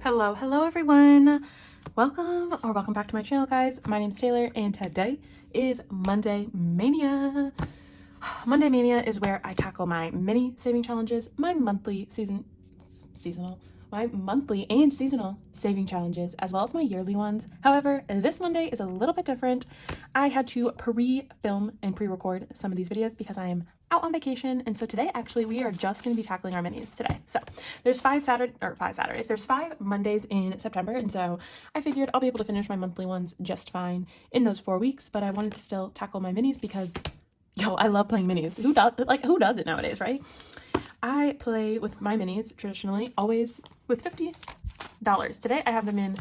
Hello everyone. Welcome back to my channel, guys. My name's Taylor and today is Monday Mania. Monday Mania is where I tackle my mini saving challenges, my monthly and seasonal saving challenges, as well as my yearly ones. However, this Monday is a little bit different. I had to pre-film and pre-record some of these videos because I am out on vacation, and so today actually we are just going to be tackling our minis today. So there's five Saturdays. There's 5 Mondays in September, and so I figured I'll be able to finish my monthly ones just fine in those 4 weeks, but I wanted to still tackle my minis because I love playing minis. Who does it nowadays, right? I play with my minis traditionally always with $50. Today I have them in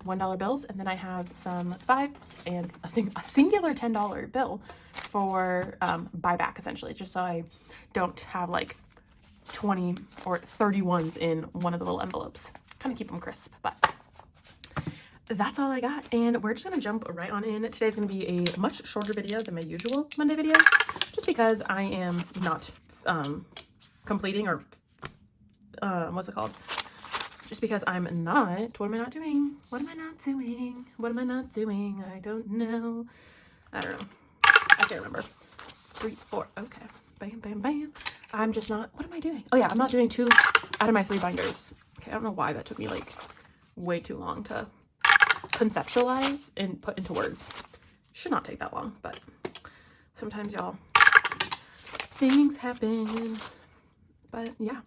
$1 bills, and then I have some 5s and a singular $10 bill for buyback, essentially, just so I don't have like 20 or 30 ones in one of the little envelopes. Kind of keep them crisp, but that's all I got, and we're just gonna jump right on in. Today's gonna be a much shorter video than my usual Monday videos, just because I am not completing, or what's it called? Just because I'm not, what am I not doing? I don't know. I can't remember. 3, 4, okay. Bam, bam, bam. I'm just not, what am I doing? Oh yeah, I'm not doing 2 out of my 3 binders. Okay, I don't know why that took me like way too long to conceptualize and put into words. Should not take that long, but sometimes, y'all, things happen. But yeah,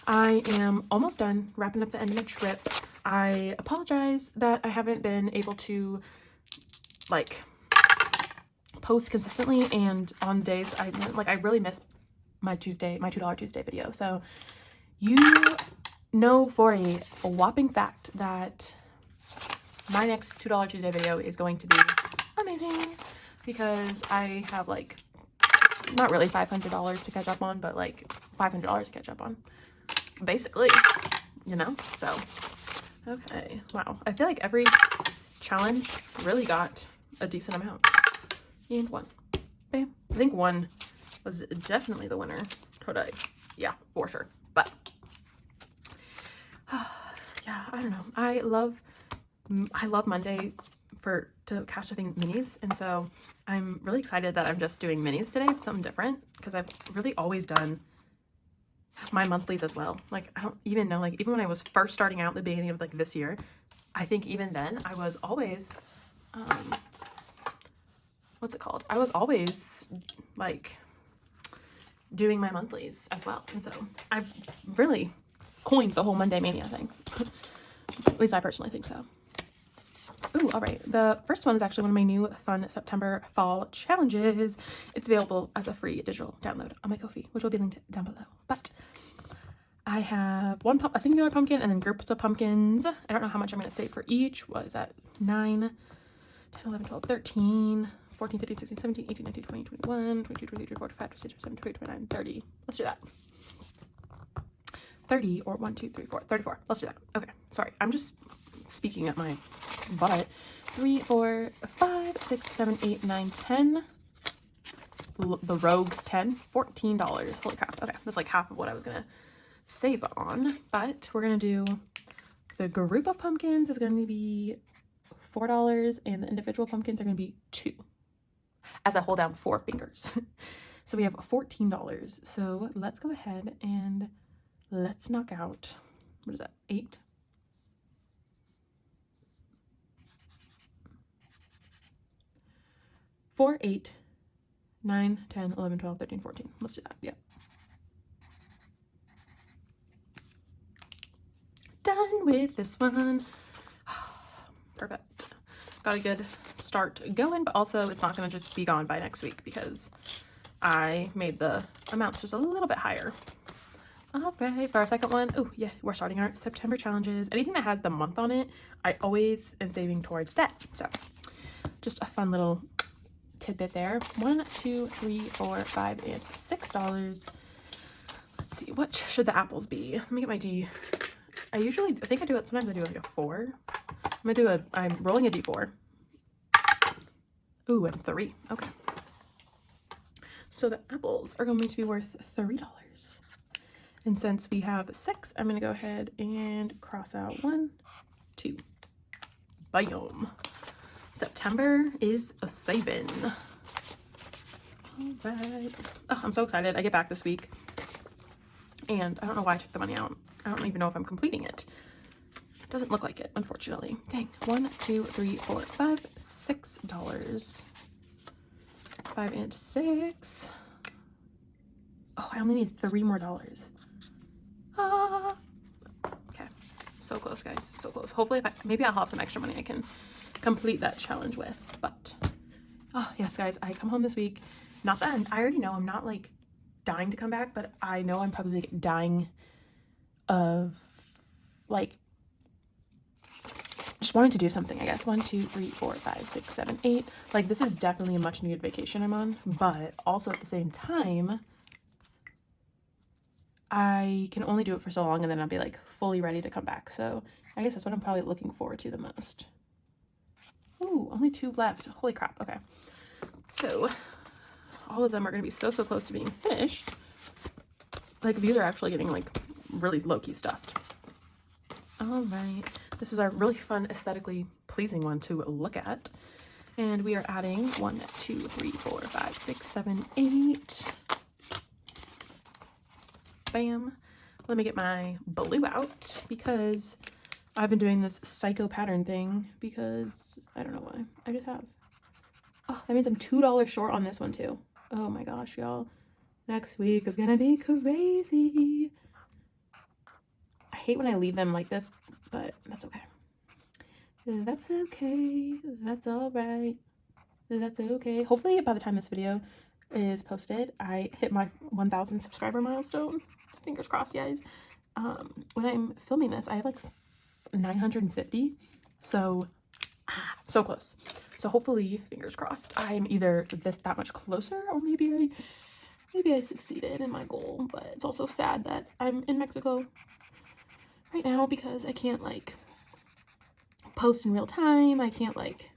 I am almost done wrapping up the end of my trip. I apologize that I haven't been able to like post consistently and on days I really miss my $2 Tuesday video. So you know for a whopping fact that my next $2 Tuesday video is going to be amazing, because I have like not really $500 to catch up on, but like $500 to catch up on, basically, you know. So okay, wow, I feel like every challenge really got a decent amount. And 1, bam. I think 1 was definitely the winner today. Yeah, for sure. But yeah, I don't know. I love Monday to cash stuffing minis, and so I'm really excited that I'm just doing minis today. It's something different, because I've really always done my monthlies as well. Like, I don't even know, like, even when I was first starting out at the beginning of like this year, I think even then I was always what's it called? I was always like doing my monthlies as well, and so I've really coined the whole Monday Mania thing. At least I personally think so. Ooh, all right. The first one is actually one of my new fun September fall challenges. It's available as a free digital download on my Ko-fi, which will be linked down below. But I have a singular pumpkin and then groups of pumpkins. I don't know how much I'm going to save for each. What is that? 9, 10, 11, 12, 13, 14, 15, 16, 17, 18, 19, 20, 21, 22, 23, 24, 25, 26, 27, 28, 29, 30. Let's do that. 30 or 1, 2, 3, 4, 34. Let's do that. Okay. Sorry. I'm just speaking at my butt. 3, 4, 5, 6, 7, 8, 9, 10. The rogue 10, $14. Holy crap. Okay. That's like half of what I was going to save on, but we're going to do the group of pumpkins is going to be $4, and the individual pumpkins are going to be 2 as I hold down 4 fingers. So we have $14. So let's go ahead and let's knock out, what is that, 8? 4, 8, 9, 10, 11, 12, 13, 14. Let's do that. Yeah. Done with this one. Perfect. Got a good start going, but also it's not going to just be gone by next week because I made the amounts just a little bit higher. All right, for our second one, oh yeah, we're starting our September challenges. Anything that has the month on it, I always am saving towards that. So just a fun little tidbit there. 1, 2, 3, 4, 5, and $6. Let's see, what should the apples be? Let me get my D. Sometimes I do like a 4. I'm rolling a D4. Ooh, and 3. Okay. So the apples are going to be worth $3. And since we have 6, I'm gonna go ahead and cross out 1, 2. Bam. September is a saving. All right. Oh, I'm so excited. I get back this week. And I don't know why I took the money out. I don't even know if I'm completing it. Doesn't look like it, unfortunately. Dang. 1, 2, 3, 4, 5, $6. 5 and 6. Oh, I only need $3 more. Ah. Okay. So close, guys. So close. Hopefully, maybe I'll have some extra money I can complete that challenge with. But, oh, yes, guys. I come home this week. Not that I already know I'm not, like, dying to come back, but I know I'm probably, like, dying of, like, just wanting to do something, I guess. 1, 2, 3, 4, 5, 6, 7, 8. Like, this is definitely a much needed vacation I'm on, but also at the same time, I can only do it for so long and then I'll be like fully ready to come back. So I guess that's what I'm probably looking forward to the most. Ooh, only 2 left. Holy crap. Okay. So all of them are going to be so close to being finished. Like, these are actually getting like really low-key stuffed. All right. This is our really fun, aesthetically pleasing one to look at. And we are adding 1, 2, 3, 4, 5, 6, 7, 8. Bam. Let me get my blue out because I've been doing this psycho pattern thing because I don't know why. I just have. Oh, that means I'm $2 short on this one too. Oh my gosh, y'all. Next week is gonna be crazy. I hate when I leave them like this, but that's okay. That's okay. That's all right. That's okay. Hopefully by the time this video is posted, I hit my 1,000 subscriber milestone. Fingers crossed, guys. When I'm filming this, I have like 950, so close. So hopefully, fingers crossed, I'm either that much closer, or maybe I succeeded in my goal. But it's also sad that I'm in Mexico right now because I can't like post in real time. I can't like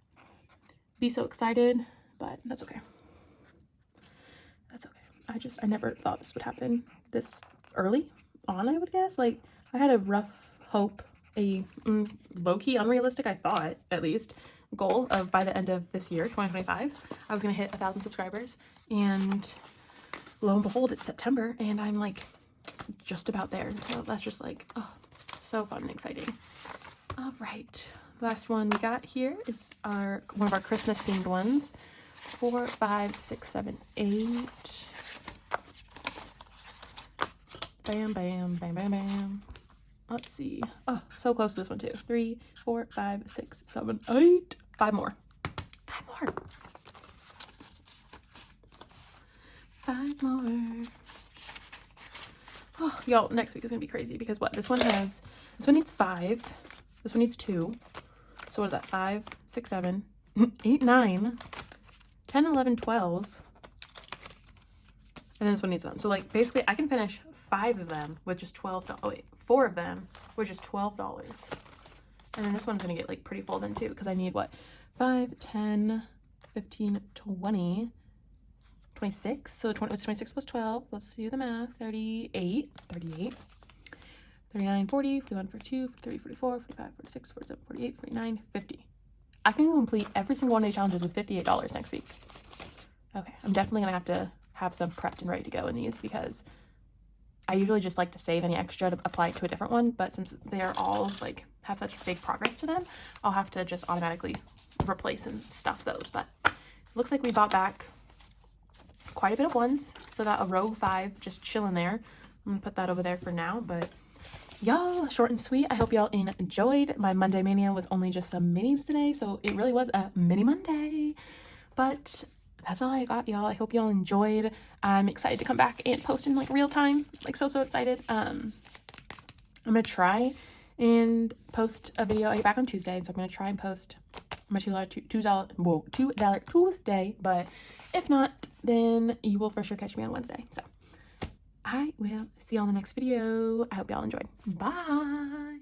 be so excited, but that's okay. That's okay. I never thought this would happen this early on, I would guess. Like, I had a rough hope, a low-key unrealistic, I thought at least, goal of by the end of this year, 2025, I was gonna hit 1,000 subscribers, and lo and behold, it's September and I'm like just about there. So that's just like, oh, so fun and exciting. All right, last one we got here is one of our Christmas themed ones. 4, 5, 6, 7, 8. Bam, bam, bam, bam, bam. Let's see. Oh, so close to this one too. 3, 4, 5, 6, 7, 8. 5 more. 5 more. 5 more. Oh, y'all, next week is gonna be crazy because what? This one needs 5. This one needs 2. So what is that? 5, 6, 7, 8, 9, 10, 11, 12. And then this one needs 1. So like basically I can finish 5 of them with just $12. Oh wait, 4 of them with just $12. And then this one's gonna get like pretty full then too, because I need what? 5, 10, 15, 20, 26. So 26 plus 12. Let's do the math. 38, 39, 40, 41, 42, 43, 44, 45, 46, 47, 48, 49, 50. I can complete every single one of these challenges with $58 next week. Okay, I'm definitely gonna have some prepped and ready to go in these because I usually just like to save any extra to apply it to a different one, but since they're all like have such big progress to them, I'll have to just automatically replace and stuff those. But it looks like we bought back quite a bit of ones, so that a row 5 just chilling there. I'm gonna put that over there for now, but y'all, short and sweet. I hope y'all enjoyed. My Monday Mania was only just some minis today, so it really was a mini Monday, but that's all I got, y'all. I hope y'all enjoyed. I'm excited to come back and post in like real time, like so excited. I'm gonna try and post a video. I get back on Tuesday, so I'm gonna try and post my $2 Tuesday, but if not, then you will for sure catch me on Wednesday. So I will see y'all in the next video. I hope y'all enjoyed. Bye.